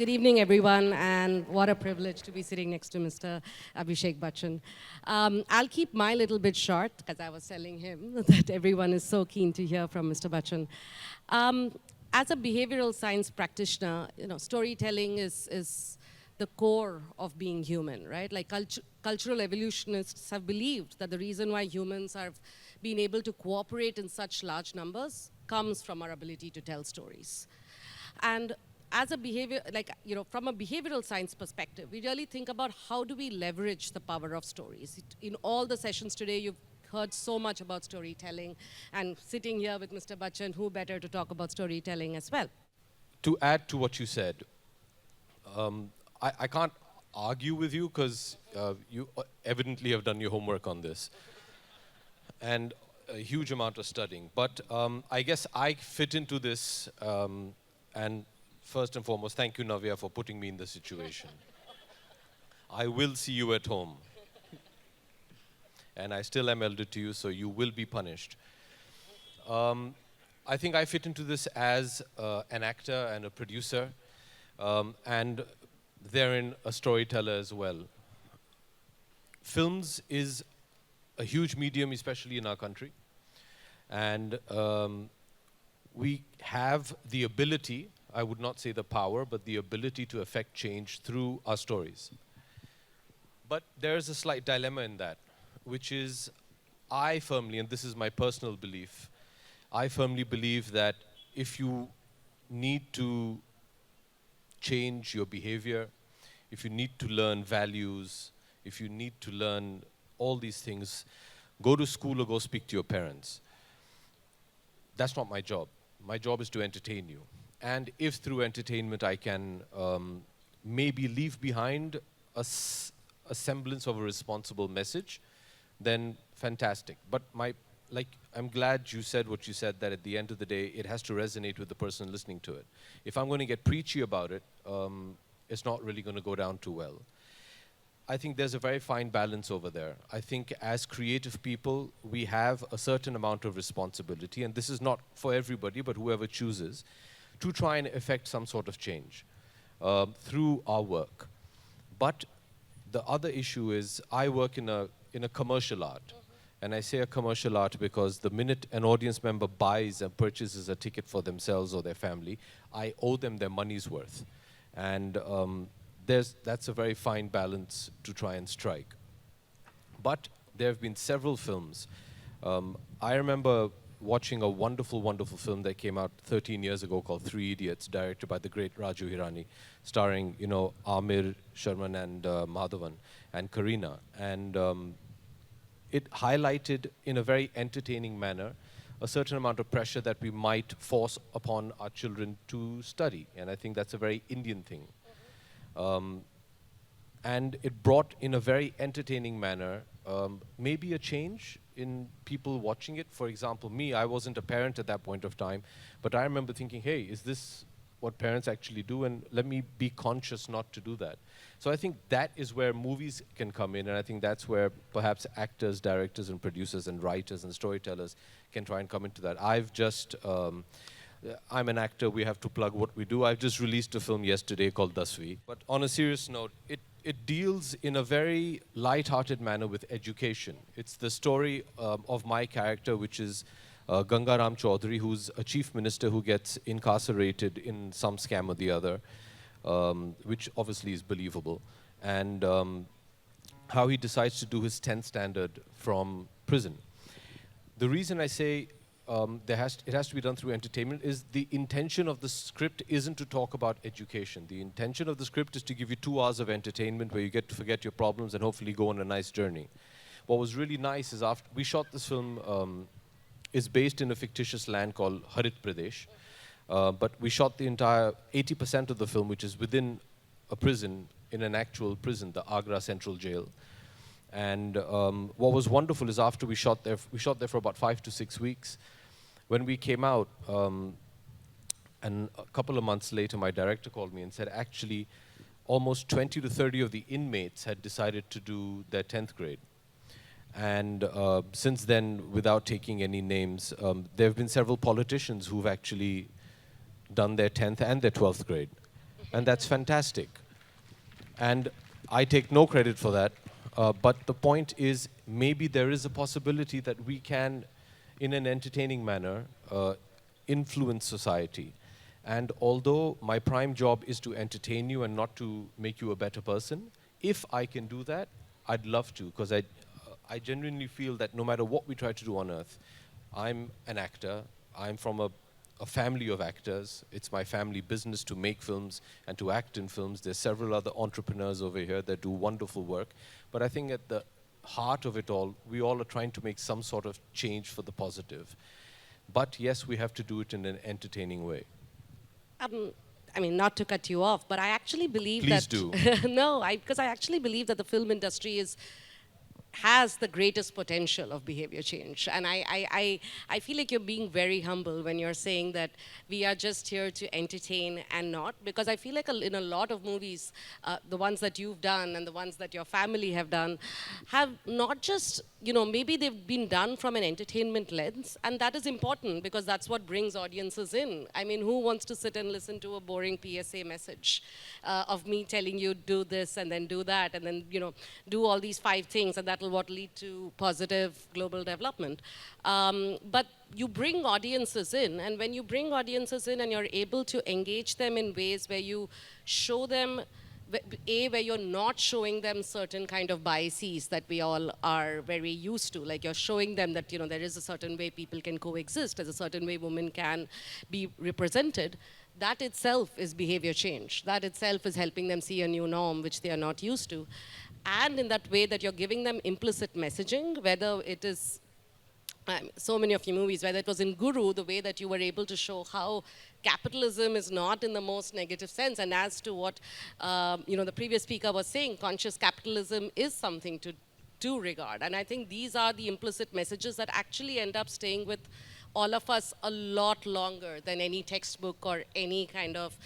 Good evening, everyone, and what a privilege to be sitting next to Mr. Abhishek Bachchan. I'll keep my little bit short, because I was telling him that everyone is so keen to hear from Mr. Bachchan. As a behavioral science practitioner, storytelling is the core of being human, right? Like cultural evolutionists have believed that the reason why humans have been able to cooperate in such large numbers comes from our ability to tell stories. And as a from a behavioral science perspective, we really think about how do we leverage the power of stories. In all the sessions today, you've heard so much about storytelling, and sitting here with Mr. Bachchan, who better to talk about storytelling as well? To add to what you said, I can't argue with you because you evidently have done your homework on this and a huge amount of studying. But I guess I fit into this, and first and foremost, thank you, Navya, for putting me in this situation. I will see you at home. And I still am elder to you, so you will be punished. I think I fit into this as an actor and a producer, and therein a storyteller as well. Films is a huge medium, especially in our country. And we have the ability, I would not say the power, but the ability to affect change through our stories. But there is a slight dilemma in that, which is I firmly, and this is my personal belief, I firmly believe that if you need to change your behavior, if you need to learn values, if you need to learn all these things, go to school or go speak to your parents. That's not my job. My job is to entertain you. And if through entertainment I can maybe leave behind a semblance of a responsible message, then fantastic. But I'm glad you said what you said, that at the end of the day, it has to resonate with the person listening to it. If I'm going to get preachy about it, it's not really going to go down too well. I think there's a very fine balance over there. I think as creative people, we have a certain amount of responsibility, and this is not for everybody, but whoever chooses, to try and effect some sort of change through our work. But the other issue is I work in a commercial art. And I say a commercial art because the minute an audience member buys and purchases a ticket for themselves or their family, I owe them their money's worth. And that's a very fine balance to try and strike. But there have been several films. I remember watching a wonderful, wonderful film that came out 13 years ago called Three Idiots, directed by the great Raju Hirani, starring, Amir Sharman and Madhavan and Kareena. And it highlighted in a very entertaining manner a certain amount of pressure that we might force upon our children to study. And I think that's a very Indian thing. And it brought in a very entertaining manner maybe a change in people watching it. For example, me, I wasn't a parent at that point of time, but I remember thinking, hey, is this what parents actually do? And let me be conscious not to do that. So I think that is where movies can come in, and I think that's where perhaps actors, directors, and producers, and writers, and storytellers can try and come into that. I'm an actor, we have to plug what we do. I've just released a film yesterday called Dasvi. But on a serious note, it deals in a very light-hearted manner with education. It's the story of my character, which is Gangaram Chaudhary, who's a chief minister who gets incarcerated in some scam or the other, which obviously is believable, and how he decides to do his 10th standard from prison. The reason I say it has to be done through entertainment is the intention of the script isn't to talk about education. The intention of the script is to give you 2 hours of entertainment where you get to forget your problems and hopefully go on a nice journey. What was really nice is after we shot this film, is based in a fictitious land called Harit Pradesh, but we shot the entire 80% of the film, which is within a prison, in an actual prison, the Agra Central Jail. And what was wonderful is after we shot there for about 5 to 6 weeks. When we came out, and a couple of months later, my director called me and said, actually, almost 20 to 30 of the inmates had decided to do their 10th grade. And since then, without taking any names, there have been several politicians who've actually done their 10th and their 12th grade. And that's fantastic. And I take no credit for that. But the point is, maybe there is a possibility that we can, in an entertaining manner, influence society. And although my prime job is to entertain you and not to make you a better person, if I can do that, I'd love to, because I genuinely feel that no matter what we try to do on earth, I'm an actor, I'm from a family of actors. It's my family business to make films and to act in films. There's several other entrepreneurs over here that do wonderful work. But I think at the heart of it all, we all are trying to make some sort of change for the positive. But yes, we have to do it in an entertaining way. Um, I mean, not to cut you off, but I actually believe Please that do. no, because I actually believe that the film industry has the greatest potential of behavior change. And I feel like you're being very humble when you're saying that we are just here to entertain and not, because I feel like in a lot of movies, the ones that you've done and the ones that your family have done, have not just, maybe they've been done from an entertainment lens, and that is important because that's what brings audiences in. I mean, who wants to sit and listen to a boring PSA message of me telling you do this and then do that and then, do all these 5 things, and that will what lead to positive global development. But you bring audiences in, and when you bring audiences in and you're able to engage them in ways where you show them, where you're not showing them certain kind of biases that we all are very used to. Like you're showing them that, there is a certain way people can coexist, there's a certain way women can be represented. That itself is behavior change. That itself is helping them see a new norm, which they are not used to. And in that way that you're giving them implicit messaging, whether it is so many of your movies, whether it was in Guru, the way that you were able to show how capitalism is not in the most negative sense, and as to what the previous speaker was saying, conscious capitalism is something to regard. And I think these are the implicit messages that actually end up staying with all of us a lot longer than any textbook or any kind of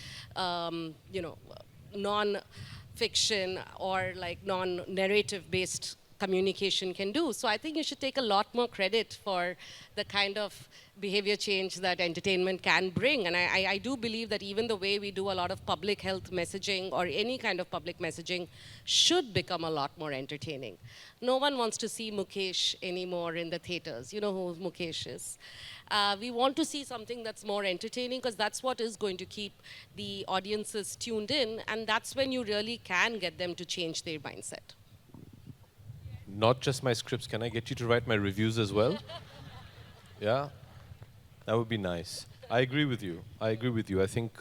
non-fiction or like non-narrative based communication can do. So I think you should take a lot more credit for the kind of behavior change that entertainment can bring. And I do believe that even the way we do a lot of public health messaging or any kind of public messaging should become a lot more entertaining. No one wants to see Mukesh anymore in the theaters. You know who Mukesh is. We want to see something that's more entertaining because that's what is going to keep the audiences tuned in, and that's when you really can get them to change their mindset. Not just my scripts. Can I get you to write my reviews as well? Yeah? That would be nice. I agree with you. I agree with you. I think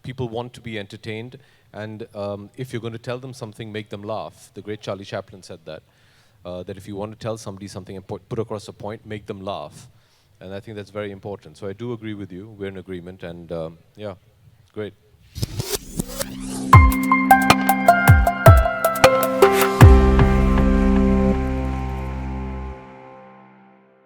people want to be entertained, and if you're going to tell them something, make them laugh. The great Charlie Chaplin said that. That if you want to tell somebody something and put across a point, make them laugh. And I think that's very important. So I do agree with you. We're in agreement, and yeah, great.